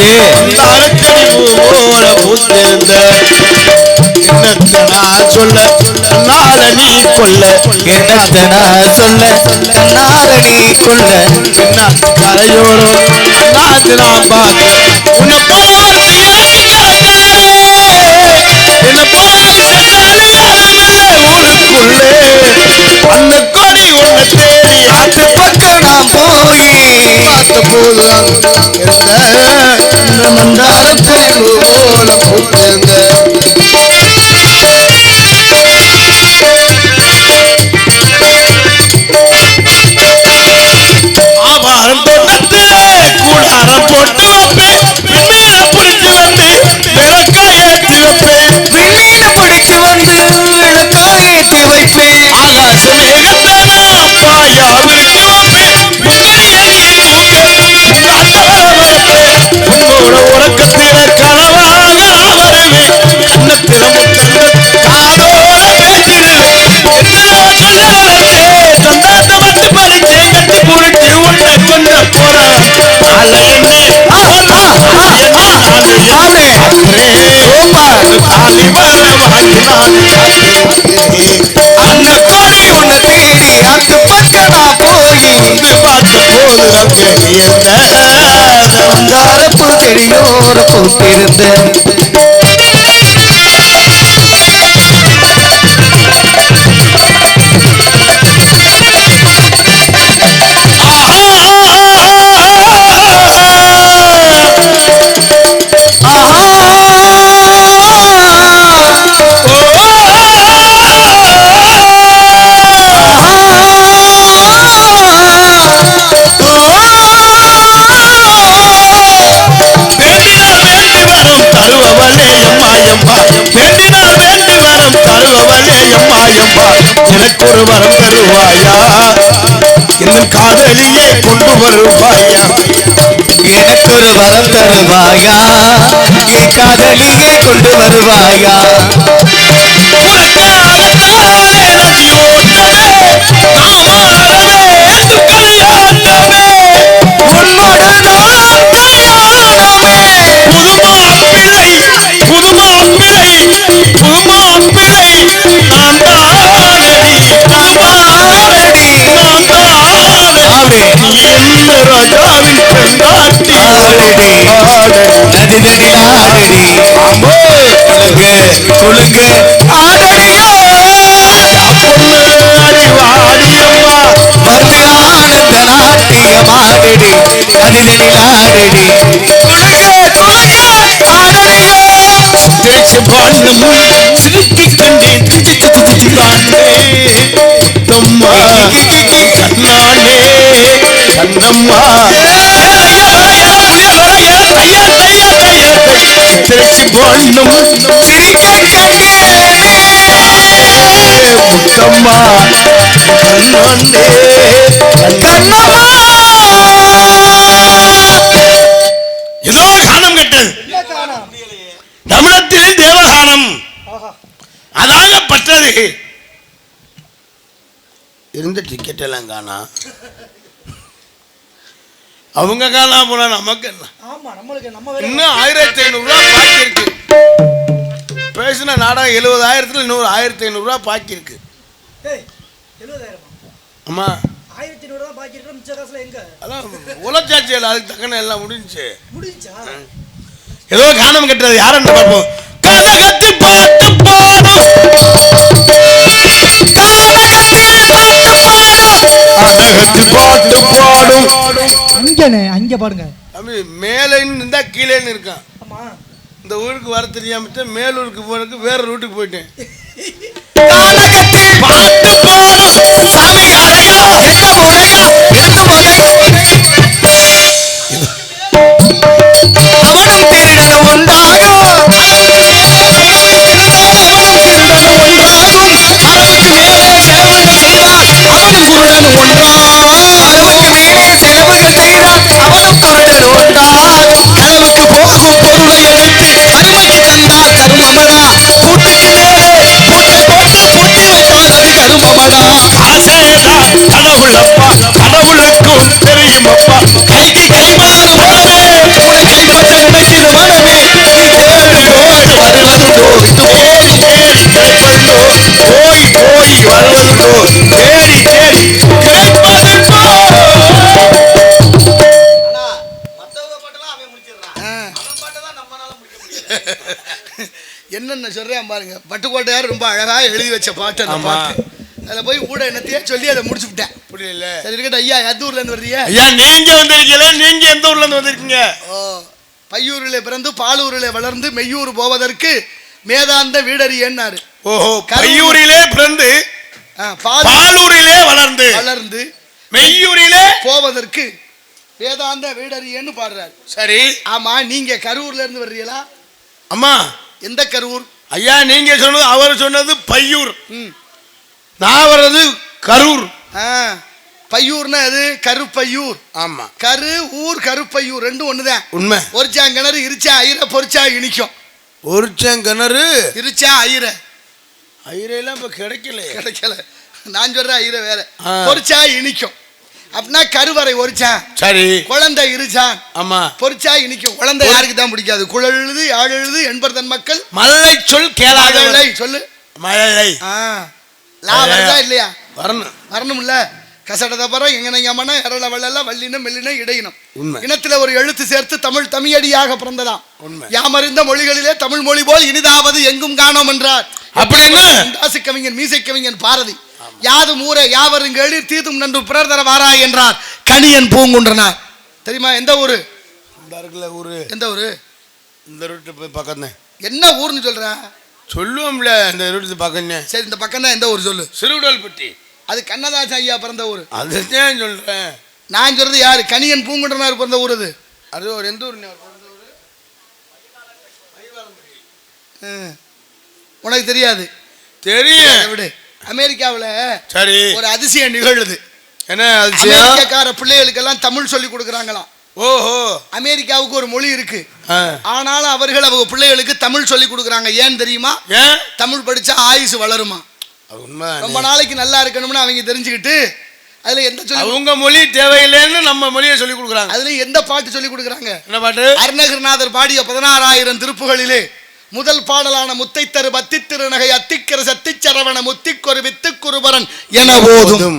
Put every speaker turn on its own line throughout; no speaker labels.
அரக்கடி போல பூத்திருந்த என்னத்தை நான் சொல்ல கண்ணால நீ கொல்ல
என்னத்தை நான் சொல்ல கண்ணால நீ கொல்ல
என்ன கரையோரம் நாத்து நான் பார்த்து உன்னை போல என்ன போல ஊருக்குள்ளே அந்த கொடி ஒன்ன தேடி
ஆத்து பக்கம் நான் போய்
பார்த்த போது இந்த மந்தாரத்தை போல பூத்திருந்த ஆவாரம் தோட்டத்திலே கூடாரம் போட்டு வைப்பேன் விண்மீன பிடிச்சு வந்து விளக்கா ஏற்றி வைப்பேன்
விண்மீன பிடிச்சு வந்து விளக்கா ஏற்றி வைப்பேன்
ஆகாச மேகத்தானா பாயா விரிச்சு வைப்பேன் உன்னோட உறக்கத்தில கனவாக நான் வருவேன் கண்ணத்தில முத்தங்கள் காதோட பேசிடுவேன் சந்தாத்த வந்து படிச்சே கட்டி புரிச்சு உன்னை கொண்ட போறான் நாளை என்ன தாலி வர வாங்கினான்
அந்த கோடி உன்னை தேடி ஆத்து பக்கம் நான் போய்
வந்து பார்த்த போது
மந்தாரப்பூ செடியோர பூத்திருந்த
எனக்கு ஒரு வரம் தருவாயா இன்னும் காதலியே கொண்டு வருவாயா
எனக்கு ஒரு வரம் தருவாயா என் காதலியே கொண்டு வருவாயா குழுங்க ஆடடியோ வந்து ஆனந்த நாட்டியமாடடி அதிதனிலாடடி
திருச்சி பாண்டமும் சிரிக்கி கண்டேன் தம்மா கண்ணானே கண்ணம்மா திருச்சி பாண்டமும் முத்தம்மா கண்ணானே கண்ணம்மா ஏதோ காணம் கெட்டது தமிழத்திலே தேவகானம் அதாகப்பட்டது இருந்த டிக்கெட் எல்லாம் காணா அவங்க காணா போனா நமக்கு என்ன இன்னும் 1500 ரூபாய் பாக்கி இருக்கு பேசின நாடகம் 70,000 இன்னொரு 1500 ரூபாய் பாக்கி இருக்கு ஆமா
1500 ரூபாய் பாக்கி இருக்கு மிச்ச காசுல எங்க
அதான் உலச்சாட்சியில் அதுக்கு தக்கன எல்லாம் முடிஞ்சா ஏதோ காணம் கட்டுறது யாருன்னு பார்ப்போம் கலகத்தி பாட்டு பாடும் கலகத்தி பாட்டு பாடும்
அங்க பாருங்க
தம்பி மேலேன்னு இருந்தா கீழேன்னு இருக்கான் இந்த ஊருக்கு வர தெரியாம மேலூருக்கு போறதுக்கு வேற ரூட்டுக்கு போயிட்டேன் பாட்டு பாடும் சாமி அழகா என்ன முறையா இருக்கு
அவனும் திருடன் ஒன்றாயோ அளவுக்கு மேலே செலவுகள் செய்தால் அவனும் குருடன் ஒன்றான் அளவுக்கு மேலே செலவுகள் செய்தால் அவனும் குருடன் ஒன்றான் களவுக்கு போகும் பொருளை எடுத்து கருமைக்கு தந்தால் கருமமடா பூட்டுக்கு மேலே பூட்டை போட்டு பூட்டி வைத்தால் அது கரும ஒன்று சொல்றேன் பாருங்க. பட்டுக்கோட்டையார் ரொம்ப அழகா எழுதி வச்ச பாட்டு அந்த பாட்டு. அதில் போய் கூட என்னத்தையே சொல்லி அதை முடிச்சு விட்டேன்.
புரியல.
சரி இருக்கட்டும் ஐயா, எந்த ஊர்ல இருந்து வர்றீங்க?
ஐயா நீங்க வந்திருக்கீங்களா? நீங்க எந்த ஊர்ல இருந்து வந்திருக்கீங்க?
ஓ, பையூரிலே பிறந்து பாலூரிலே வளர்ந்து மெய்யூர் போவதற்கு மேதாந்த வீடறியன்னாரு.
ஓஹோ, பையூரிலே பிறந்து பாலூரிலே வளர்ந்து மெய்யூரிலே
போவதற்கு வேதாந்த வீடறியன்னு பாடுறாரு.
சரி.
ஆமா, நீங்க கரூர்ல இருந்து வர்றீங்களா?
அம்மா
எந்த கரூர்?
ஐயா நீங்க சொன்னது, அவர் சொன்னது பையூர், நான் வர்றது கரூர்.
பையூர்னா அது கருப்பையூர்.
ஆமா,
கரு ஊர் கருப்பையூர் ரெண்டும் ஒண்ணுதான்.
உண்மை.
ஒரிச்சான் கிணறு இருச்சா ஐர பொறிச்சா இனிக்கும்.
ஒரிச்சான் கிணறு
இருச்சா ஐர
ஐரெல்லாம் இப்ப கிடைக்கல.
நான் சொல்ற ஐர வேற. பொறிச்சா இனிக்கும் அப்படின்னா கருவறை ஒரிச்சான்.
சரி.
குழந்தை இருச்சான்.
ஆமா,
பொறிச்சா இனிக்கும். குழந்தை யாருக்கு தான் பிடிக்காது? குழலுது யாழெழுது என்பதன் மக்கள்
மல்லை சொல் கேளாத
சொல்லு.
மழலை
வருதா இல்லையா?
வரணும்
இல்ல. கசடத பரம் எங்கனையமன எரள வள்ளல வல்லினம் மெல்லினம் இடையினம்.
உண்மை.
இனத்துல ஒரு எழுத்து சேர்த்து தமிழ் தமிழடியாக பிறந்ததாம்.
உண்மை.
யாமறிந்த மொழிகளிலே தமிழ் மொழி போல் இனிதாவது எங்கும் காணோம் என்றார்.
அப்படின்னு
தாசு கவிஞன் மீசை கவிஞன் பாரதி. யாதும் ஊரே யாவரும் கேளீர் தீதும் நன்று பிறர் தர வாரா என்றார் கணியன் பூங்குன்றனார். தெரியுமா எந்த ஊரு?
ஊரு.
எந்த ஊரு?
இந்த ரூட்டு போய் பக்கம் தான்.
என்ன ஊர்னு சொல்ற?
சொல்லுவோம்ல, இந்த ரூட்டு பக்கம்.
சரி, இந்த பக்கம் தான். எந்த ஊர் சொல்லு?
சிறுவிடல்பட்டி.
அது கண்ணதாசன் ஐயா பிறந்த ஊர்.
அதுதான் சொல்றேன்.
நான் சொல்றது யாரு? கணியன் பூங்குன்றனார் பிறந்த ஊர். அது
ஒரு எந்த ஊர்?
உனக்கு தெரியாது?
தெரியும்.
விடு. அமெரிக்காவில்
சரி
ஒரு அதிசயம் நிகழுது.
என்ன அதிசயம்?
அமெரிக்காக்கார பிள்ளைகளுக்கெல்லாம் தமிழ் சொல்லி கொடுக்குறாங்களாம்.
ஓஹோ.
அமெரிக்காவுக்கு ஒரு மொழி இருக்கு, ஆனாலும் அவர்கள் அவங்க பிள்ளைகளுக்கு தமிழ் சொல்லி கொடுக்குறாங்க. ஏன் தெரியுமா? தமிழ் படிச்சா ஆயுசு வளருமா. ரொம்ப நாளைக்கு நல்லா இருக்கணும்னு அவங்க தெரிஞ்சுக்கிட்டு அதுல எந்த சொல்லி
அவங்க மொழி தேவையில்லைன்னு நம்ம மொழியை சொல்லி கொடுக்குறாங்க.
அதுல எந்த பாட்டு சொல்லி கொடுக்குறாங்க?
என்ன பாட்டு?
அருணகிரிநாதர் பாடிய 16,000 திருப்புகளிலே முதல் பாடலான முத்தை தரு பத்தி திருநகை அத்திக்கர சத்திச்சரவண முத்திக்கொரு வித்துக்குருபரன் என போதும்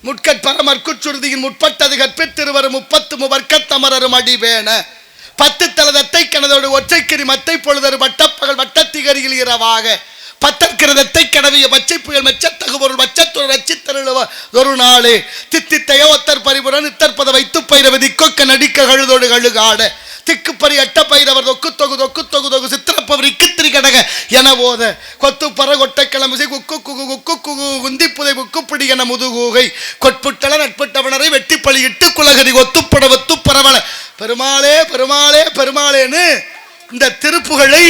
முட்கட்பரமற்குச்சுருதியின் முற்பட்டது கற்பித்திருவர் 30 முவர்க்கத்தமரரும் அடிவேன 10 தலதத்தை கனதோடு ஒற்றைக்கிரி மத்தை பொழுதரு வட்டப்பகல் வட்டத்திகரியில் இரவாக பத்தற்கிறதத்தை கடவிய பச்சை புயல் மெச்சத்தகுபொருள் மச்சத்தொரு ரச்சித்தருளுவ ஒரு நாளே தித்தித்தைய ஒத்தர் பரிபுரன் இத்தற்பத வைத்து பயிரவ திக்கொக்க நடிக்க கழுதோடு கழுகாட திக்குப்பறி அட்ட பயிரவர் தொக்கு தொகு தொக்கு தொகு தொகு சித்திரப்பவர் இக்குத்திரி கடக என போத கொத்து பற கொட்டை கிளம்புசை குக்கு குகு குக்கு குகு குந்திப்புதை குக்குப்பிடி என முதுகூகை கொட்புட்டள நட்புட்டவனரை வெட்டி பழியிட்டு குலகரி ஒத்துப்பட ஒத்து பரவல பெருமாளே பெருமாளே பெருமாளேன்னு இந்த திருப்புகளை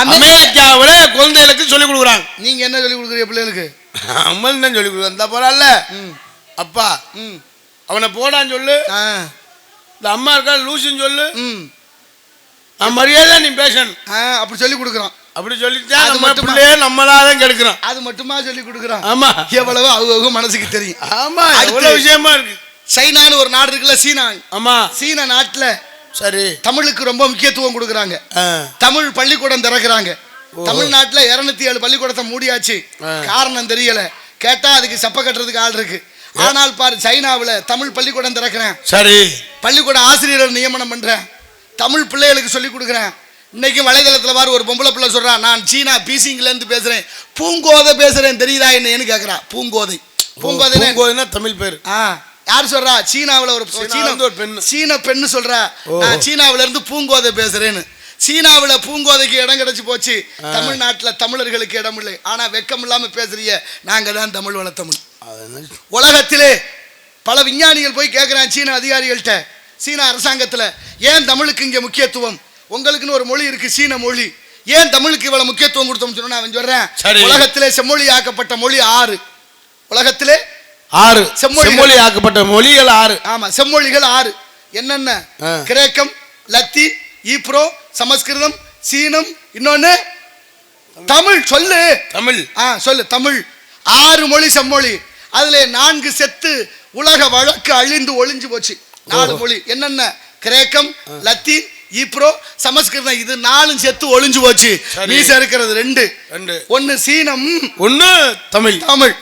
அமெரிக்காவில் குழந்தைகளுக்கு சொல்லிக் கொடுக்குறாங்க.
நீங்க என்ன சொல்லிக் கொடுக்குறீங்க பிள்ளைகளுக்கு?
அம்மன் தான் சொல்லிக் கொடுக்குறேன். இந்த போறான்ல அப்பா, அவனை போடான்னு சொல்லு. இந்த அம்மா இருக்கா லூசுன்னு சொல்லு. மரியாதை நீ பேசணும்.
அப்படி சொல்லி கொடுக்குறான்.
அப்படி சொல்லிட்டா நம்ம பிள்ளைய நம்மளாதான் கெடுக்கிறோம்.
அது மட்டுமா சொல்லி கொடுக்குறான்?
ஆமா.
எவ்வளவு அவங்க மனசுக்கு தெரியும்.
ஆமா, எவ்வளவு விஷயமா இருக்கு.
சைனான்னு ஒரு நாடு இருக்குல்ல, சீனா.
ஆமா,
சீனா நாட்டுல
சரி
தமிழுக்கு ரொம்ப முக்கியத்துவம் கொடுக்குறாங்க. தமிழ் பள்ளிக்கூடம் திறக்கிறாங்க. தமிழ்நாட்டுல 207 பள்ளிக்கூடத்தை மூடியாச்சு. காரணம் தெரியல. கேட்டா அதுக்கு செப்ப கட்டுறதுக்கு ஆள் இருக்கு. ஆனால் பாரு, சைனாவில் தமிழ் பள்ளிக்கூடம் திறக்கிறேன். சரி, பள்ளிக்கூட ஆசிரியர் நியமனம் பண்றேன். தமிழ் பிள்ளைகளுக்கு சொல்லி கொடுக்குறேன். இன்னைக்கு வலைதளத்தில் பாரு, ஒரு பொம்பளை பிள்ளை சொல்றான், நான் சீனா பீசிங்ல இருந்து பேசுறேன், பூங்கோதை பேசுறேன், தெரியுதா என்னன்னு கேட்கிறா. பூங்கோதை. பூங்கோதைன்னா
தமிழ் பேர்.
யார் சொல்றா? சீனாவில் ஒரு சீன பெண்ணு சொல்றா, நான் சீனாவில இருந்து பூங்கோதை பேசுறேன்னு. சீனாவில் பூங்கோதைக்கு இடம் கிடைச்சு போச்சு, தமிழ்நாட்டில் தமிழர்களுக்கு இடம் இல்லை. ஆனா வெக்கம் இல்லாம பேசுறிய, நாங்க தான் தமிழ் வளர்த்தமிழ். உலகத்திலே பல விஞ்ஞானிகள் போய் கேட்கிறான் சீன அதிகாரிகள்கிட்ட, சீன அரசாங்கத்தில், ஏன் தமிழுக்கு இங்கே முக்கியத்துவம்? உங்களுக்குன்னு ஒரு மொழி இருக்கு, சீன மொழி, ஏன் தமிழுக்கு இவ்வளவு முக்கியத்துவம் கொடுத்தோம்னு சொன்னா அவன் சொல்றேன், உலகத்திலே செம்மொழி ஆக்கப்பட்ட மொழி 6. உலகத்திலே 6 செம்மொழி ஆக்கப்பட்ட மொழிகள் 6. ஆமா, செம்மொழிகள் 6. என்னென்ன? கிரேக்கம், லத்தீன், ஈப்ரோ, சமஸ்கிருதம், சீனம், இன்னொன்னு தமிழ். சொல்லு தமிழ். சொல்லு தமிழ். 6 மொழி செம்மொழி. அதுல 4 செத்து உலக வழக்கு அழிந்து ஒளிஞ்சு போச்சு. 4 மொழி என்னென்ன? கிரேக்கம், லத்தீன், ஈப்ரோ, சமஸ்கிருதம். இது 4 செத்து ஒளிஞ்சு போச்சு. மீச இருக்கிறது 2. ஒன்னு சீனம், ஒன்னு தமிழ். தமிழ்.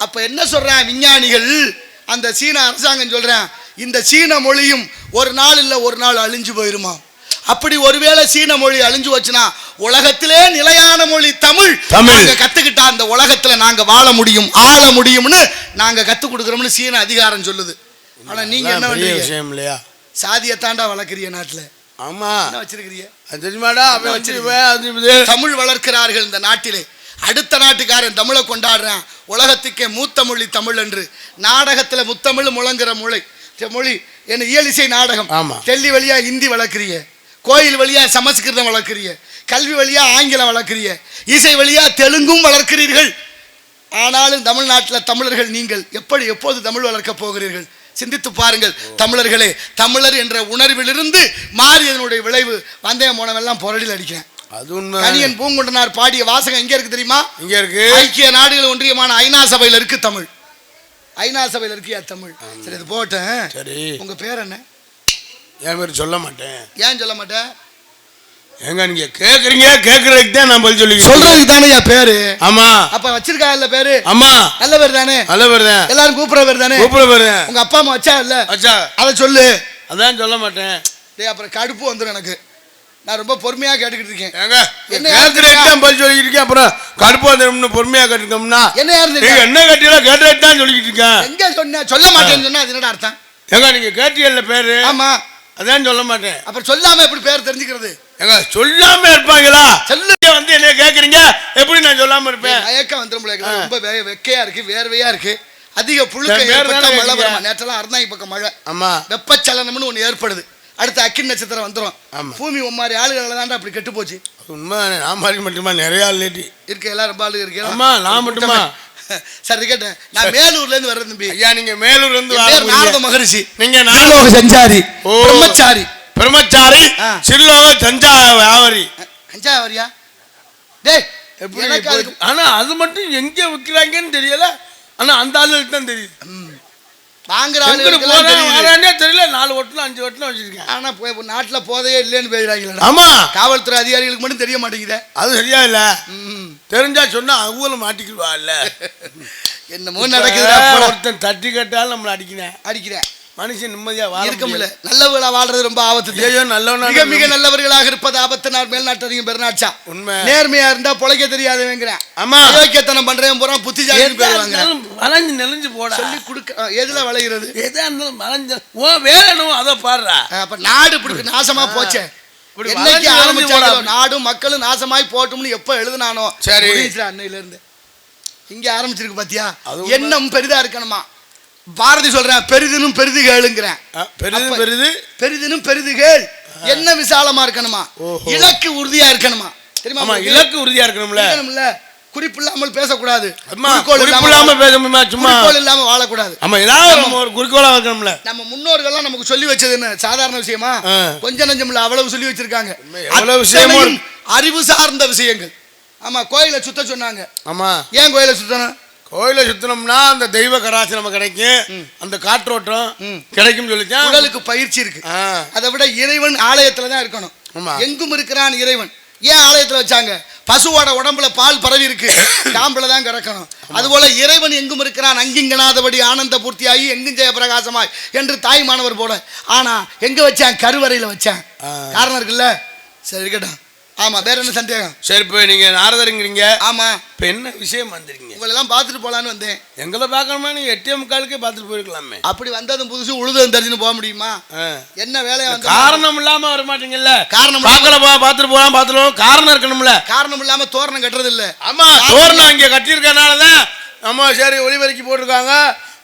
அப்ப என்ன சொல்றேன் விஞ்ஞானிகள், அந்த சீன அரசாங்கம் சொல்றேன், இந்த சீன மொழியும் ஒரு நாள் இல்ல ஒரு நாள் அழிஞ்சு போயிருமா. அப்படி ஒருவேளை சீன மொழி அழிஞ்சு வச்சுனா உலகத்திலே நிலையான மொழி தமிழ். நாங்க கத்துக்கிட்டா அந்த உலகத்துல நாங்க வாழ முடியும், ஆள முடியும்னு நாங்க கத்து கொடுக்குறோம்னு சீன அதிகாரம் சொல்லுது. ஆனா நீங்க என்ன பண்றீங்க?
விஷயம் இல்லையா?
சாதியை தாண்டா வளர்க்குறீங்க நாட்டுல.
ஆமா,
என்ன வச்சிருக்கிறீங்க?
தெரியுமாடா?
தமிழ் வளர்க்கிறார்கள் இந்த நாட்டிலே. அடுத்த நாட்டுக்காரன் தமிழை கொண்டாடுறான், உலகத்துக்கே மூத்த மொழி தமிழ் என்று. நாடகத்துல முத்தமிழ் முழங்குற மொழி என்ன இயலிசை நாடகம். டெல்லி வழியா ஹிந்தி வளர்க்குறீங்க, கோயில் வழியா சமஸ்கிருதம் வளர்க்குறீங்க, கல்வி வழியா ஆங்கிலம் வளர்க்குறீங்க, இசை வழியா தெலுங்கும் வளர்க்கிறீர்கள். ஆனாலும் தமிழ்நாட்டில் தமிழர்கள் நீங்கள் எப்போது தமிழ் வளர்க்க போகிறீர்கள்? சிந்தித்து பாருங்கள் தமிழர்களே. தமிழர் என்ற உணர்விலிருந்து மாறியதனுடைய விளைவு வந்தயம் போனவெல்லாம் புரடியில் அடிக்கிறேன். கணியன் பூங்குன்றனார் பாடிய வாசகம் எங்க இருக்கு தெரியுமா?
இங்க இருக்கு.
ஐக்கிய நாடுகள் ஒன்றியமான ஐநா சபையில் இருக்கு தமிழ். ஐநா சபையில் இருக்கியா தமிழ்? சரி, இது போட்டேன். சரி, உங்க பேர் என்ன?
என் பேர் சொல்ல மாட்டேன்.
ஏன் சொல்ல மாட்டேன்?
எங்க நீங்க கேக்குறீங்க, கேக்குறதுக்கு தான் நான் பதில் சொல்லி
சொல்றதுக்கு தானே என் பேரு.
ஆமா,
அப்ப வச்சிருக்கா இல்ல பேரு?
ஆமா,
நல்ல பேர் தானே?
நல்ல பேர் தான்.
எல்லாரும் கூப்பிடுற பேர் தானே? கூப்பிடுற பேர் தான். உங்க அப்பா அம்மா வச்சா இல்ல? வச்சா. அத சொல்லு. அதான் சொல்ல மாட்டேன். டேய், அப்புறம் கடுப்பு வந்துரும் எனக்கு. நான் ரொம்ப பொறுமையா கேட்டுக்கிட்டு இருக்கேன்.
என்ன கேக்குறதுக்கு தான் பதில் சொல்லிட்டு இருக்கேன். அப்புறம் கடுப்பு வந்துரும்னு பொறுமையா கேட்டுக்கோம்னா
என்ன யாரு
என்ன கேட்டீங்களோ கேட்டுட்டு தான் சொல்லிட்டு இருக்கேன்.
எங்க சொன்ன சொல்ல மாட்டேன்னு சொன்னா அது என்னடா அர்த்தம்?
எங்க நீங்க கேட்டீங்கல்ல பேரு? ஆமா, அதான் சொல்ல மாட்டேன்.
அப்புறம் சொல்லாம எப்படி பேர் தெரிஞ்சுக்கிறது?
எங்க சொல்லாம இருப்பாங்களா? சொல்லுங்க, வந்து என்ன கேக்குறீங்க, எப்படி நான் சொல்லாம இருப்பேன்?
மயக்கம் வந்துரும். ரொம்ப வெக்கையா இருக்கு, வேர்வையா இருக்கு, அதிக புழுக்க ஏற்பட்டா மழை வரும். நேற்றெல்லாம் அறந்தாங்கி பக்கம் மழை. ஆமா, வெப்பச்சலனம்னு ஒண்ணு ஏற்படுது. அடுத்து அக்கின் நட்சத்திரம் வந்துடும். பூமி மாதிரி ஆளுகளை தாண்டா அப்படி கெட்டு போச்சு. உண்மை. நான் மாதிரி மட்டுமா நிறைய ஆள் இருக்கு, எல்லாரும் ரொம்ப ஆளு இருக்கு. ஆமா, நான் மட்டுமா? சரி கேட்டேன். நான் மேலூர்ல இருந்து வர்றேன் தம்பி. ஐயா, நீங்க மேலூர்ல இருந்து நாரத மகரிஷி. நீங்க நாலோக சஞ்சாரி, பிரம்மச்சாரி. பிரம்மச்சாரி சில்லோக தஞ்சாவூரி. தஞ்சாவூரியா? டேய், எப்படி? ஆனா அது மட்டும் எங்க விற்கிறாங்கன்னு தெரியல. ஆனா அந்த ஆளுக்கு தான் தெரியுது. வாங்குறாங்க தெரியல. 4 ஓட்டுல 5 ஓட்டுல வச்சிருக்கேன். ஆனா நாட்டுல போதையே இல்லைன்னு பேசுறாங்க. ஆமா, காவல்துறை அதிகாரிகளுக்கு மட்டும் தெரிய மாட்டேங்குது. அது சரியா இல்ல. தெரிஞ்சா சொன்னா அவங்களும் மாட்டிக்குவா இல்ல. என்னமோ நடக்குது. ஒருத்தன் தட்டி கேட்டாலும் நம்மள அடிக்கிறேன். மனுஷன் நிம்மதியா வாழ இருக்கல. நல்லவர்களா வாழ்றது ரொம்ப ஆபத்து. ஐயோ, நல்லவனா மிக நல்லவர்களாக இருப்பது ஆபத்து. நான் மேல்நாட்டறியும் பெருநாட்சா. உண்மை. நேர்மையா இருந்தா பொழைக்க தெரியாதவங்கிறேன். ஆமா, யோக்கியத்தனம் பண்றேன் போறான், புத்திசாலின்னு பேருவாங்க. வளைஞ்சு நெளிஞ்சு போட சொல்லி கொடுக்க. எதுல வளைகிறது? எதா இருந்தாலும் வளைஞ்ச ஓ வேணும் அதை பாடுறா. அப்ப நாடு இப்படி நாசமா போச்சே. என்னைக்கு ஆரம்பிச்சாங்க நாடும் மக்களும் நாசமாய் போட்டும்னு எப்ப எழுதுனானோ சரி அன்னையில இருந்து இங்க ஆரம்பிச்சிருக்கு. பாத்தியா, எண்ணம் பெரிதா இருக்கணுமா? பாரதி சொல்றேன், பெரிதினும் பெரிது கேளுங்கிறேன். பெரிதினும் பெரிது கேள். என்ன விசாலமா இருக்கணுமா? இலக்கு உறுதியா இருக்கணுமா? தெரியுமா? இலக்கு உறுதியா இருக்கணும்ல. குறிப்பு இல்லாமல் பேசக்கூடாது. குறிக்கோள் இல்லாம வாழக்கூடாது. ஒரு குறிக்கோளா இருக்கணும்ல. நம்ம முன்னோர்கள் நமக்கு சொல்லி வச்சது என்ன சாதாரண விஷயமா? கொஞ்சம் நஞ்சம் இல்ல, அவ்வளவு சொல்லி வச்சிருக்காங்க. அறிவு சார்ந்த விஷயங்கள். ஆமா, கோயிலை சுத்த சொன்னாங்க. ஆமா, ஏன் கோயிலை சுத்தணும்? கோயிலை சுத்தணும்னா அந்த தெய்வ கராசி நமக்கு கிடைக்கும், அந்த காற்றோட்டம் கிடைக்கும் சொல்லிச்சா. உடலுக்கு பயிற்சி இருக்கு. அதை விட இறைவன் ஆலயத்துல தான் இருக்கணும். எங்கும் இருக்கிறான் இறைவன். ஏன் ஆலயத்துல வச்சாங்க? பசுவோட உடம்புல பால் பரவி இருக்கு, காம்புல தான் கறக்கணும். அதுபோல இறைவன் எங்கும் இருக்கிறான், அங்கிங்கனாதபடி ஆனந்த பூர்த்தியாகி எங்கும் ஜெய பிரகாசமாய் என்று தாய் மாணவர் போல. ஆனா எங்க வச்சான்? கருவறையில வச்சான். காரணம் இருக்குல்ல. சரி இருக்கட்டும். ஆமா, வேற என்ன சந்தேகம்? சரி, இப்போ நீங்க நாரதருங்கிறீங்க. ஆமா, இப்போ என்ன விஷயம் வந்திருக்கீங்க? உங்களை எல்லாம் பார்த்துட்டு போலான்னு வந்தேன். எங்களை பார்க்கணுமா? நீங்க 8:45 பார்த்துட்டு போயிருக்கலாமே. அப்படி வந்ததும் புதுசு உழுதும் தெரிஞ்சுன்னு போக முடியுமா? என்ன வேலையா வந்து காரணம் இல்லாம வர மாட்டீங்கல்ல. காரணம் பார்த்துட்டு போலாம், பார்த்துட்டு காரணம் இருக்கணும்ல. காரணம் இல்லாம தோரணம் கட்டுறது இல்ல. ஆமா, தோரணம் இங்க கட்டியிருக்கனாலதான் நம்ம சரி ஒளிபெருக்கி போட்டிருக்காங்க,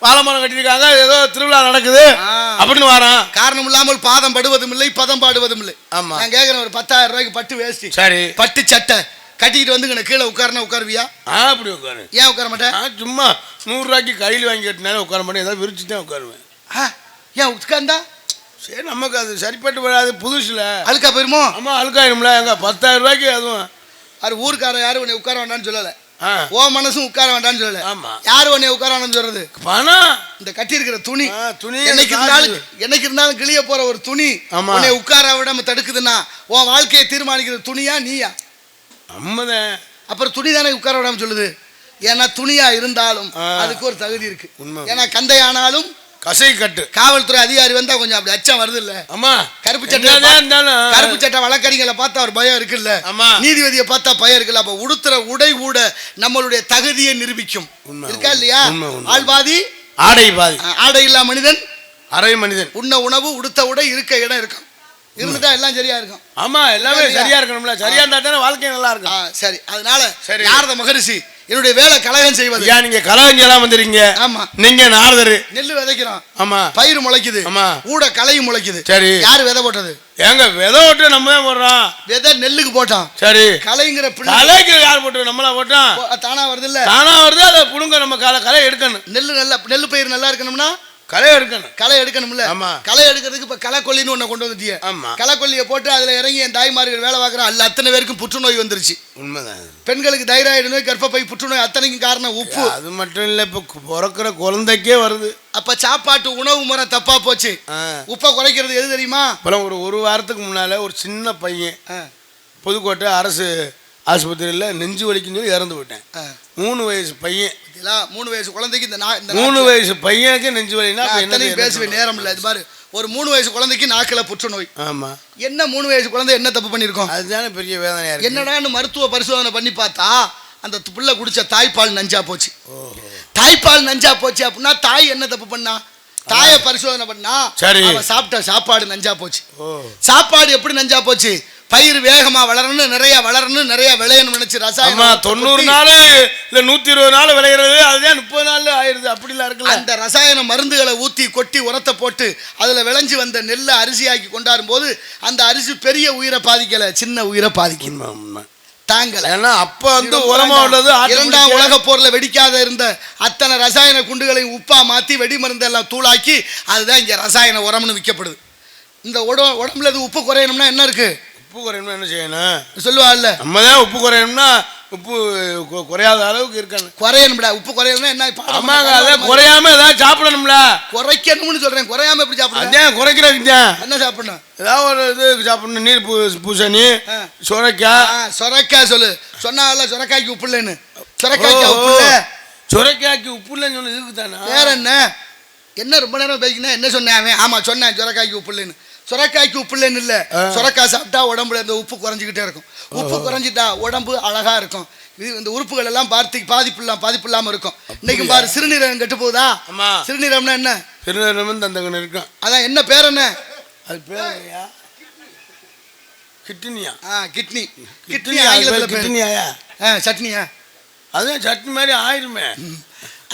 பாலமரம் கட்டியிருக்காங்க, ஏதோ திருவிழா நடக்குது அப்படின்னு வரோம். காரணம் இல்லாமல் பாதம் படுவதும் இல்லை, பதம் பாடுவதும் இல்லை. ஆமா, நான் கேட்கிறேன், ஒரு 10,000 ரூபாய்க்கு பட்டு வேஷ்டி, சரி பட்டு சட்டை கட்டிக்கிட்டு வந்து கீழே உட்காரனா உட்காருவியா? அப்படி உட்காரு. ஏன் உட்கார மாட்டேன்? சும்மா 100 ரூபாய்க்கு கையில் வாங்கி கட்டினாலும் உட்கார மாட்டேன், ஏதாவது விரிச்சு தான் உட்காருவேன். ஏன் உட்கார்ந்தா சரி நமக்கு அது சரிப்பட்டு வராது. புதுசுல அழுக்கா போயிருமோ? ஆமா, அழுக்காயிரும்ல. எங்க 10,000 ரூபாய்க்கு அதுவும் அது ஊருக்கார யாரும் உன்னை உட்கார வேண்டாம்னு சொல்லலை. ஓ மனசும் உட்கார வேண்டாம்னு சொல்லல. யாரு உன்னை உட்கார வேண்டாம்னு சொல்றது? பணம். இந்த கட்டி இருக்கிற துணி என்னைக்கு இருந்தாலும் கிளிய போற ஒரு துணி உன்னை உட்கார விடாம தடுக்குதுன்னா உன் வாழ்க்கையை தீர்மானிக்கிற துணியா நீயா? அம்மதான். அப்புறம் துணி தானே உட்கார விடாம சொல்லுது. ஏன்னா துணியா இருந்தாலும் அதுக்கு ஒரு தகுதி இருக்கு. ஏன்னா கந்தையானாலும்
கசை கட்டு.
காவல்துறை அதிகாரி வந்தா கொஞ்சம் அப்படி அச்சம் வருது இல்ல?
ஆமா.
கருப்பு சட்டை வழக்கறிஞர்களை பார்த்தா ஒரு பயம் இருக்குல்ல?
ஆமா.
நீதிபதியை பார்த்தா பயம் இருக்குல்ல? அப்ப உடுத்துற உடை கூட நம்மளுடைய தகுதியை நிரூபிக்கும். இருக்கா இல்லையா? ஆள் பாதி
ஆடை பாதி.
ஆடை இல்லா மனிதன்
அரை மனிதன்.
உண்ண உணவு உடுத்த உடை இருக்க இடம் இருக்கும். இருந்துட்டா எல்லாம் சரியா இருக்கும்.
ஆமா, எல்லாமே சரியா இருக்கணும்ல. சரியா இருந்தா தானே வாழ்க்கை நல்லா இருக்கும்.
சரி, அதனால நாரத மகரிஷி என்னுடைய வேலை கலகம் செய்வது.
நீங்க கலகம் செய்யலாம் வந்துறீங்க.
ஆமா,
நீங்க நாரதரு.
நெல்லு விதைக்கிறோம்.
ஆமா.
பயிர் முளைக்குது. ஆமா. ஊட களையும் முளைக்குது.
சரி.
யாரு விதை போட்டது?
ஏங்க விதை போட்டு நம்ம தான் போடுறோம்.
விதை நெல்லுக்கு போட்டோம். சரி. களைங்கிற
களைக்கு யார் போட்டு? நம்மளா போட்டோம்.
தானா வருது இல்ல? தானா வருது. அதை புடுங்க. நம்ம களை எடுக்கணும். நெல்லு பயிர் நல்லா இருக்கணும்னா களை எடுக்கணும்ல. களை எடுக்கிறதுக்கு இப்ப களைக்கொல்லின்னு ஒண்ணு கொண்டு வந்துட்டியே. களைக்கொல்லியை போட்டு அதுல இறங்கி என் தாய்மார்கள் வேலை பார்க்குற அல்ல அத்தனை பேருக்கும் புற்றுநோய் வந்துருச்சு. உண்மைதான். பெண்களுக்கு தைராய்டு நோய், கர்ப்பப்பை புற்றுநோய் அத்தனைக்கும் காரணம் உப்பு. அது மட்டும் இல்ல, இப்ப பிறக்கிற குழந்தைக்கே வருது. அப்ப சாப்பாட்டு உணவு முறை தப்பா போச்சு. உப்பை குறைக்கிறது எது தெரியுமா? ஒரு வாரத்துக்கு முன்னால ஒரு சின்ன பையன் புதுக்கோட்டை அரசு ஆஸ்பத்திரியில் நெஞ்சு வலிக்குன்னு சொல்லி இறந்து போயிட்டேன். 3 வயசு பையன். 3 வயசு குழந்தைக்கு இந்த 3 வயசு பையனுக்கு நெஞ்சு வலினா என்னன்னு பேசுவேன், நேரம் இல்லை. இது பாரு, ஒரு 3 வயசு குழந்தைக்கு நாக்கில் புற்றுநோய். ஆமா. என்ன 3 வயசு குழந்தை என்ன தப்பு பண்ணியிருக்கோம்? அதுதானே பெரிய வேதனையா இருக்கு. என்னடான்னு மருத்துவ பரிசோதனை பண்ணி பார்த்தா அந்த பிள்ளை குடிச்ச தாய்ப்பால் நஞ்சா போச்சு. தாய்ப்பால் நஞ்சா போச்சு அப்படின்னா தாய் என்ன தப்பு பண்ணா? தாயை பரிசோதனை பண்ணா சாப்பிட்ட சாப்பாடு நஞ்சா போச்சு. சாப்பாடு எப்படி நஞ்சா போச்சு? பயிர் வேகமா வளரணும், நிறைய விளையணும் நினைச்சு ரசாயனம் 90 நாள் இல்ல 120 நாள் விளையிறது, அதுதான் 30 நாள் ஆயிருது. அப்படிலாம் இருக்குல்ல. அந்த ரசாயன மருந்துகளை ஊத்தி கொட்டி உரத்தை போட்டு அதுல விளைஞ்சு வந்த நெல்லை அரிசியாக்கி கொண்டாடும் போது அந்த அரிசி பெரிய உயிரை பாதிக்கல, சின்ன உயிரை பாதிக்கும். தாங்கல. ஏன்னா அப்ப வந்து உரமா உள்ளது. 2ஆம் உலக போர்ல வெடிக்காத இருந்த அத்தனை ரசாயன குண்டுகளையும் உப்பா மாத்தி வெடி மருந்து எல்லாம் தூளாக்கி அதுதான் இங்க ரசாயன உரம்னு விற்கப்படுது. இந்த உடம்புல உப்பு குறையணும்னா என்ன இருக்கு? உப்பு குறையணும்னா என்ன செய்யணும் சொல்லுவாள்ல? நம்ம தான் உப்பு குறையணும்னா உப்பு குறையாத அளவுக்கு இருக்கணும். குறையணும்டா. உப்பு குறையணும்னா என்ன? ஆமாங்க, அதான் குறையாம ஏதாவது சாப்பிடணும்ல. குறைக்கணும்னு சொல்றேன். குறையாம எப்படி சாப்பிடணும்? அதான் குறைக்கிறதுக்கு என்ன சாப்பிடணும்? ஏதாவது ஒரு இது சாப்பிடணும். நீர் பூசணி, சொரைக்காய் சொல்லு. சொன்னால சொரைக்காய்க்கு உப்பு இல்லைன்னு. சொரைக்காய்க்கு உப்பு இல்லை. சொரைக்காய்க்கு உப்பு இல்லைன்னு சொன்னது இதுக்கு தானே. வேற என்ன ரொம்ப நேரம் பேசினா என்ன சொன்னேன்? ஆமா சொன்னேன் சொரைக்காய்க்கு உப்பு இல்லைன்னு. சொரைக்காய்க்கு உப்பு இல்லைன்னு இல்லை. சொரைக்காய் சாப்பிட்டா உடம்புல இந்த உப்பு குறைஞ்சிக்கிட்டே இருக்கும். உப்பு குறைஞ்சிட்டா உடம்பு அழகா இருக்கும். இது இந்த உறுப்புகள் எல்லாம் பாதிப்பு இல்லாம இருக்கும். இன்னைக்கு பாரு, சிறுநீரகம் கெட்டு போகுதா? சிறுநீரகம்னா என்ன? சிறுநீரகம் தந்தகன் இருக்கும். அதான் என்ன பேர்? என்ன அது பேர்? கிட்னியா? கிட்னி. கிட்னி ஆங்கிலத்தில் கிட்னியா? சட்னியா? அதுதான் சட்னி மாதிரி ஆயிருமே.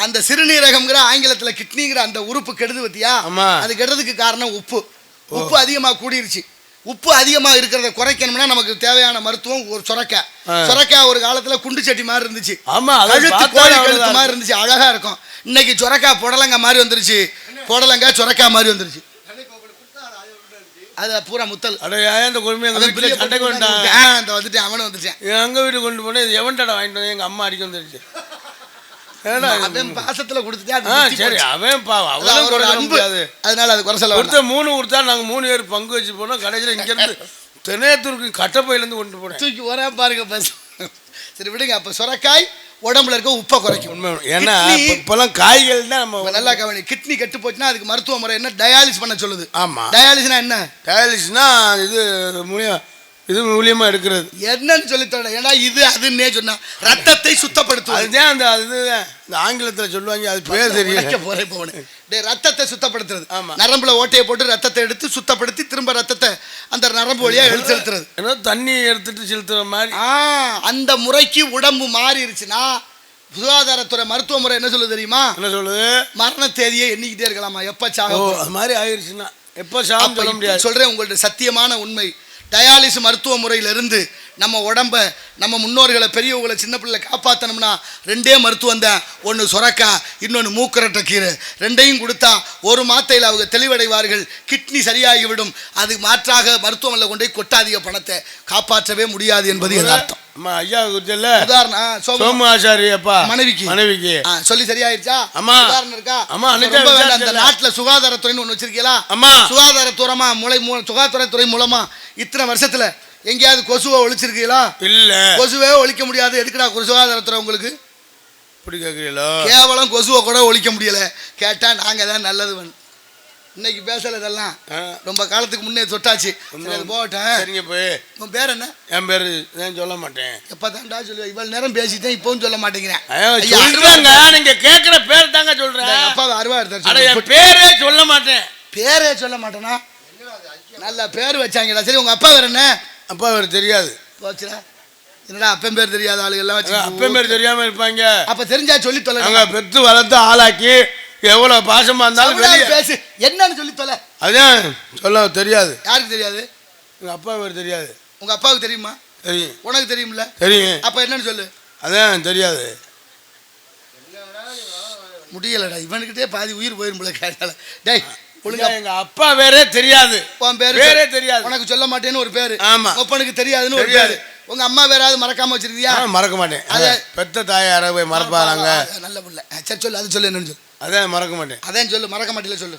அந்த சிறுநீரகம்ங்கிற ஆங்கிலத்தில் கிட்னிங்கிற அந்த உறுப்பு கெடுது பத்தியா? அது கெடுறதுக்கு காரணம் உப்பு. உப்பு அதிகமாக கூடிருச்சு. உப்பு அதிகமாக இருக்கிறத குறைக்கணும்னா நமக்கு தேவையான மருத்துவம் ஒரு சொரைக்காய் ஒரு காலத்துல குண்டு சட்டி மாதிரி இருந்துச்சு. ஆமா, கோழி கழுத்து மாதிரி இருந்துச்சு, அழகா இருக்கும். இன்னைக்கு சொரைக்காய் புடலங்காய் மாதிரி வந்துருச்சு. புடலங்காய் சொரைக்காய் மாதிரி வந்துருச்சு. அது பூரா முத்தல். வந்துட்டேன், அவனும் வந்துட்டேன். எங்க வீட்டுக்கு கொண்டு போனேன். எவன்டா வாங்கிட்டு வந்து எங்க அம்மா அடிக்க வந்துருச்சு. பாசத்துல அதனால அது குறைச்சல கொடுத்த 3 கொடுத்தா நாங்க 3 பேர் பங்கு வச்சு போனோம். கடைசியில் இங்க இருந்து தென்னேத்தூருக்கு கட்டப்பையில இருந்து கொண்டு போனேன். தூக்கி வரே பாருங்க பஸ். சரி விடுங்க. அப்ப சொரைக்காய் உடம்புல இருக்க உப்பை குறைக்கும். ஏன்னா இப்பெல்லாம் காய்கள் தான் நம்ம நல்லா கவனி. கிட்னி கெட்டு போச்சுன்னா அதுக்கு மருத்துவ முறை என்ன? டயாலிசிஸ் பண்ண சொல்லுது. ஆமா. டயாலிசிஸ்னா என்ன? டயாலிசிஸ்னா இது மூலியமா எடுக்கிறது. என்னன்னு சொல்லித்தர. ஏன்னா இது அதுன்னே சொன்னா ரத்தத்தை சுத்தப்படுத்தும். அதுதான் அந்த ஆங்கிலத்துல சொல்லுவாங்க. அது பேர் தெரியும். ரத்தத்தை சுத்தப்படுத்துறது. நரம்புல ஓட்டையை போட்டு ரத்தத்தை எடுத்து சுத்தப்படுத்தி திரும்ப ரத்தத்தை அந்த நரம்பு வழியா எடுத்து செலுத்துறது. தண்ணி எடுத்துட்டு செலுத்துற மாதிரி. அந்த முறைக்கு உடம்பு மாறிடுச்சுன்னா சுகாதாரத்துறை மருத்துவ முறை என்ன சொல்லுது தெரியுமா? என்ன சொல்லுது? மரண தேதியை எண்ணிக்கிட்டே இருக்கலாமா, எப்ப சாகும். அது மாதிரி ஆயிடுச்சுன்னா எப்ப சாகும் சொல்ல முடியாது. சொல்றேன் உங்கள்ட்ட சத்தியமான உண்மை. டயாலிசிஸ் மருத்துவ முறையிலிருந்து நம்ம உடம்ப, நம்ம முன்னோர்களை, பெரியவங்களை, சின்ன பிள்ளை காப்பாற்றணும்னா 2 மருத்துவம் தான். ஒன்று சொரக்காய், இன்னொன்று மூக்கரட்டை கீரை. 2ஐயும் கொடுத்தா ஒரு மாத்தையில் அவங்க தெளிவடைவார்கள். கிட்னி சரியாகிவிடும். அது மாற்றாக மருத்துவமனையில் கொண்டு போய் கொட்டாதிக பணத்தை காப்பாற்றவே முடியாது என்பது யதார்த்தம். ஐயா உதாரணம் சோமு ஆச்சாரி அப்பா மனைவிக்கு சொல்லி சரியாயிருச்சா? உதாரணம் இருக்கா? அந்த நாட்டில் சுகாதாரத்துறைன்னு ஒன்று வச்சிருக்கீங்களா? சுகாதாரத்துறை மூலமா இத்தனை வருஷத்துல எங்கேயாவது கொசுவை ஒழிச்சிருக்கீங்களா? இல்ல. கொசுவே ஒழிக்க முடியாது. எதுக்குடா சுகாதாரத்துறை உங்களுக்கு? இப்படி கேட்குறீங்களா? கேவலம் கொசுவை கூட ஒழிக்க முடியல. கேட்டா நாங்க தான் நல்லது இன்னைக்கு பேசல இதெல்லாம் ரொம்ப காலத்துக்கு முன்னே தொட்டாச்சு. போட்டேன்.
சரிங்க போய்.
உன் பேர் என்ன?
என் பேரு நான் சொல்ல மாட்டேன்.
எப்பதான்டா சொல்லுவேன்? இவ்வளவு நேரம் பேசிட்டேன், இப்பவும் சொல்ல மாட்டேங்கிறேன்.
நீங்க கேக்குற பேர் தாங்க சொல்றேன்.
அப்பாவை அருவா எடுத்தாரு.
என் பேரே சொல்ல மாட்டேன்.
பேரே சொல்ல மாட்டேனா? நல்ல பேர் வச்சாங்கடா. சரி, உங்க அப்பா வேற என்ன?
அப்பா வேறு தெரியாது.
போச்சுடா. என்னடா அப்பன் பேர் தெரியாத ஆளுகள் எல்லாம் வச்சு
அப்பன் பேர் தெரியாம இருப்பாங்க.
அப்ப தெரிஞ்சா சொல்லி தொலை.
அங்க பெத்து வளர்த்து ஆளாக்கி எவ்வளவு பாசமா இருந்தாலும்
பேசு. என்னன்னு சொல்லி தொலை.
அதான் சொல்ல தெரியாது.
யாருக்கு தெரியாது?
எங்க அப்பா பேர் தெரியாது.
உங்க அப்பாவுக்கு தெரியுமா? தெரியும். உனக்கு தெரியும்ல? தெரியும். அப்ப என்னன்னு சொல்லு. அதான் தெரியாது. முடியலடா, இவனுக்கிட்டே பாதி உயிர் போயிரும்ல கேட்டால. டேய் ஒழுங்கா. எங்க அப்பா பேரே தெரியாது. உன் பேரே தெரியாது. உனக்கு சொல்ல மாட்டேன்னு ஒரு பேரு. ஆமா. ஒப்பனுக்கு தெரியாதுன்னு ஒரு பேரு. உங்க அம்மா வேறாவது மறக்காம வச்சிருக்கியா? மறக்க மாட்டேன். அத பெத்த தாய் யாராவது போய் மறப்பாங்க. நல்ல புள்ள. சரி சொல்லு, அது சொல்லு. என்னன்னு சொல்லு. அதான் மறக்க மாட்டேன். அதான் சொல்லு. மறக்க மாட்டேல சொல்லு.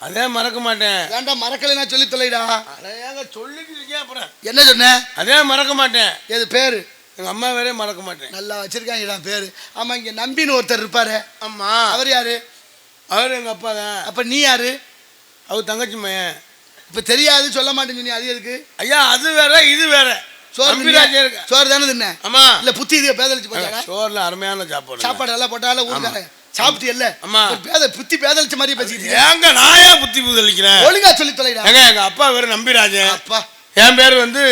அதே மறக்க மாட்டேன். ஏன்டா மறக்கலைன்னா சொல்லி தொலைடா. அதையாங்க சொல்லிட்டு இருக்கேன். அப்புறம் என்ன சொன்ன? அதே மறக்க மாட்டேன். எது பேரு? எங்க அம்மா வேறே மறக்க மாட்டேன். நல்லா வச்சிருக்காங்கடா பேரு. ஆமா, இங்க நம்பின்னு ஒருத்தர் இருப்பாரு. ஆமா. அவர் யாரு? அவர் எங்க அப்பா தான். அப்ப நீ யாரு? அவர் தங்கச்சி மையன். இப்ப தெரியாது சொல்ல மாட்டேன்னு சொன்னி, அது எதுக்கு? ஐயா அது வேற இது வேற. சோறு தானே தின்ன? ஆமா. இல்ல புத்தி இது பேதலிச்சு போட்டாங்க. சோறுல அருமையான சாப்பாடு. சாப்பாடு எல்லாம் போட்டாலும் ஊருக்கார சாப்பிட்டு இல்ல. ஆமா. புத்தி பேதலிச்ச மாதிரி பேசிக்கிட்டு. ஏங்க நான் ஏன் புத்தி பேதலிக்கிறேன்? ஒழுங்கா சொல்லி தொலைடா. எங்க அப்பா பேரு நம்பிராஜன். அப்பா. என் பேரு வந்து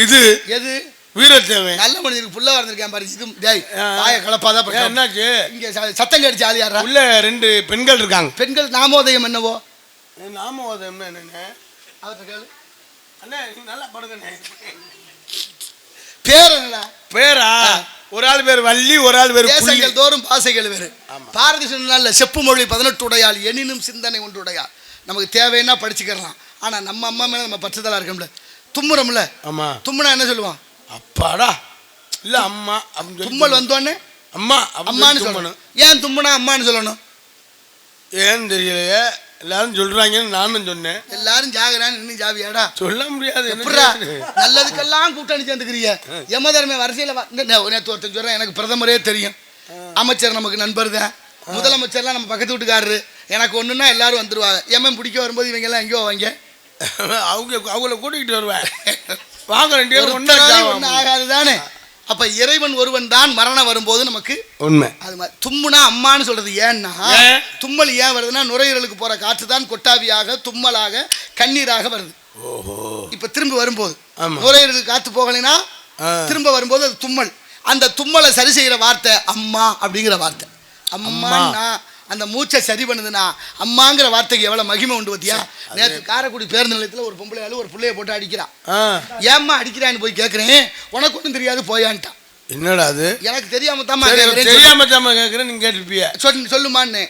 இது எது? வீரத்தேவன். நல்ல மனிதனுக்கு புள்ள வந்திருக்கேன் பாரு. இது டேய் வாய கலப்பாதான். என்னாச்சு? இங்க சத்தம் கேட்டுச்சு. ஆளு யாரா? உள்ள 2 பெண்கள் இருக்காங்க. பெண்கள் நாமோதயம் என்னவோ? நாமோதயம் என்னன்னு அவர்கிட்ட கேளு. அண்ணே நல்லா படுங்கண்ணே. பேர் என்ன? பேரா? ஒரு ஆள் பேர் வள்ளி, ஒரு ஆள் பேர் தேசங்கள் தோறும் பாசைகள் வேறு. பாரதி சொன்னால செப்பு மொழி 18 உடையாள் எனினும் சிந்தனை ஒன்று உடையாள். நமக்கு தேவைன்னா படிச்சுக்கலாம். ஆனா நம்ம அம்மா மேல நம்ம பற்றுதலா இருக்கோம்ல, தும்முறோம்ல. ஆமா. தும்முனா என்ன சொல்லுவான்? அப்பாடா இல்ல அம்மா. தும்மல் வந்தோடனே அம்மா அம்மான்னு சொல்லணும். ஏன் தும்முனா அம்மான்னு சொல்லணும்? ஏன்னு தெரியலையே. எல்லாரும் சொல்றாங்கன்னு நானும் சொன்னேன். எல்லாரும் ஜாகரான்னு இன்னும் ஜாவியாடா சொல்ல முடியாது. நல்லதுக்கெல்லாம் கூட்டணி சேர்ந்துக்கிறீங்க. யமதர்ம வரிசையில நேற்று ஒருத்தன் சொல்றேன், எனக்கு பிரதமரே தெரியும், அமைச்சர் நமக்கு நண்பர் தான், முதலமைச்சர்லாம் நம்ம பக்கத்து வீட்டுக்காரரு, எனக்கு ஒண்ணுன்னா எல்லாரும் வந்துருவாங்க. எம்மன் பிடிக்க வரும்போது இவங்க எல்லாம் எங்கேயோ வாங்க அவங்கள கூட்டிகிட்டு வருவேன். வாங்க 2 பேரும் ஒன்றும் ஆகாது தானே. அப்ப இறைவன் ஒருவன் தான். மரணம் வரும்போது நமக்கு உண்மை. அது மாதிரி தும்முனா அம்மான்னு சொல்றது ஏன்னா, தும்மல் ஏன் வருதுன்னா நுரையீரலுக்கு போற காற்று தான் கொட்டாவியாக தும்மலாக கண்ணீராக வருது. இப்ப திரும்ப வரும்போது நுரையீரலுக்கு காத்து போகலைன்னா திரும்ப வரும்போது அது தும்மல். அந்த தும்மலை சரி செய்யற வார்த்தை அம்மா அப்படிங்கிற வார்த்தை. அம்மான்னா அந்த மூச்சை சரி பண்ணுதுன்னா அம்மாங்கிற வார்த்தைக்கு எவ்வளவு மகிமை உண்டு பத்தியா? நேற்று காரைக்குடி பேருந்து நிலையத்தில் ஒரு பொம்பளை ஒரு பிள்ளைய போட்டு அடிக்கிறான். ஏம்மா அடிக்கிறான்னு போய் கேட்கிறேன். உனக்கு ஒன்றும் தெரியாது போயான்ட்டான். என்னடா அது? எனக்கு தெரியாம தாமா கேட்கிறேன். நீங்க கேட்டிருப்பிய சொல்லுமான்னு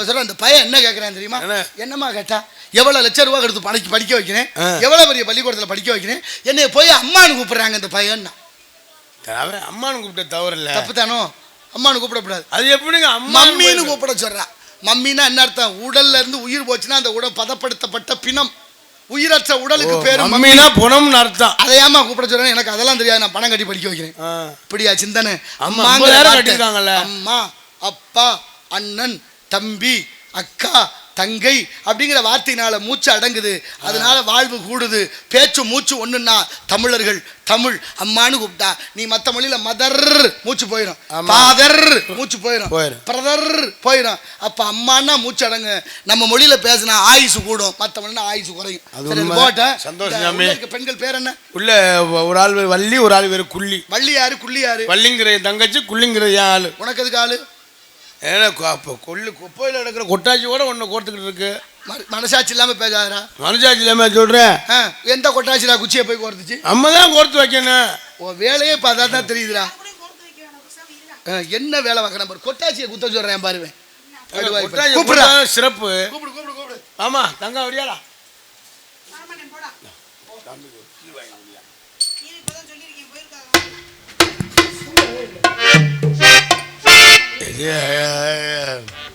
சொல்ற. அந்த பையன் என்ன கேட்கறான் தெரியுமா? என்னம்மா கேட்டா? எவ்வளவு லட்சம் ரூபாய் எடுத்து படிக்க வைக்கிறேன், எவ்வளவு பெரிய பள்ளிக்கூடத்தில் படிக்க வைக்கிறேன், என்னைய போய் அம்மானு கூப்பிடுறாங்க இந்த பையன். அம்மானு கூப்பிட்ட தவறு இல்லை, தப்பு தானோ? அம்மானு கூப்பிடக்கூடாது. அது எப்படிங்க மம்மின்னு கூப்பிட சொல்றான். மம்மின்னா என்ன அர்த்தம்? உடல்ல இருந்து உயிர் போச்சுன்னா அந்த உடல் பதப்படுத்தப்பட்ட பிணம், உயிரற்ற உடலுக்கு பேரு மம்மினா புணம்னு அர்த்தம். அதையாமா கூப்பிட சொல்றேன். எனக்கு அதெல்லாம் தெரியாது, நான் பணம் கட்டி படிக்க வைக்கிறேன். இப்படியா சிந்தனை? அம்மா அம்மா அப்பா அண்ணன் தம்பி அக்கா தங்கை அப்படிங்கிற வார்த்தையினால மூச்சு அடங்குது. அதனால வாழ்வு கூடுது. பேச்சு மூச்சு ஒண்ணுன்னா தமிழர்கள் தமிழ் அம்மானு கூப்பிட்டா, நீ மற்ற மொழியில மதர் மூச்சு போயிடும், ஃபாதர் மூச்சு போயிடும், பிரதர் போயிடும். அப்ப அம்மானா மூச்சு அடங்கு. நம்ம மொழியில பேசினா ஆயுசு கூடும், மற்ற மொழினா ஆயுசு குறையும். போட்டேன். பெண்கள் பேர் என்ன? உள்ள ஒரு ஆள் வள்ளி, ஒரு ஆள் வேறு குள்ளி. வள்ளி யாரு? குள்ளி யாரு? வள்ளிங்கிற தங்கச்சி, குள்ளிங்கிற ஆளு. உனக்கு எதுக்கு ஆளு? ஏன்னா குப்பையில் எடுக்கிற கொட்டாச்சி கூட ஒன்று கோர்த்துக்கிட்டு இருக்கு. மனசாட்சி இல்லாமல் பேசாதா? மனசாட்சி இல்லாமல் சொல்கிறேன். எந்த கொட்டாச்சிடா குச்சியை போய் கோர்த்துச்சு? நம்ம தான் கோர்த்து வைக்கணும். உன் வேலையே பார்த்தா தான் தெரியுதுடா. என்ன வேலை பார்க்கணும் பாரு. கொட்டாச்சியை குத்த சொல்கிறேன் பாருவேன். சிறப்பு. ஆமா தங்க அப்படியாடா. Yeah.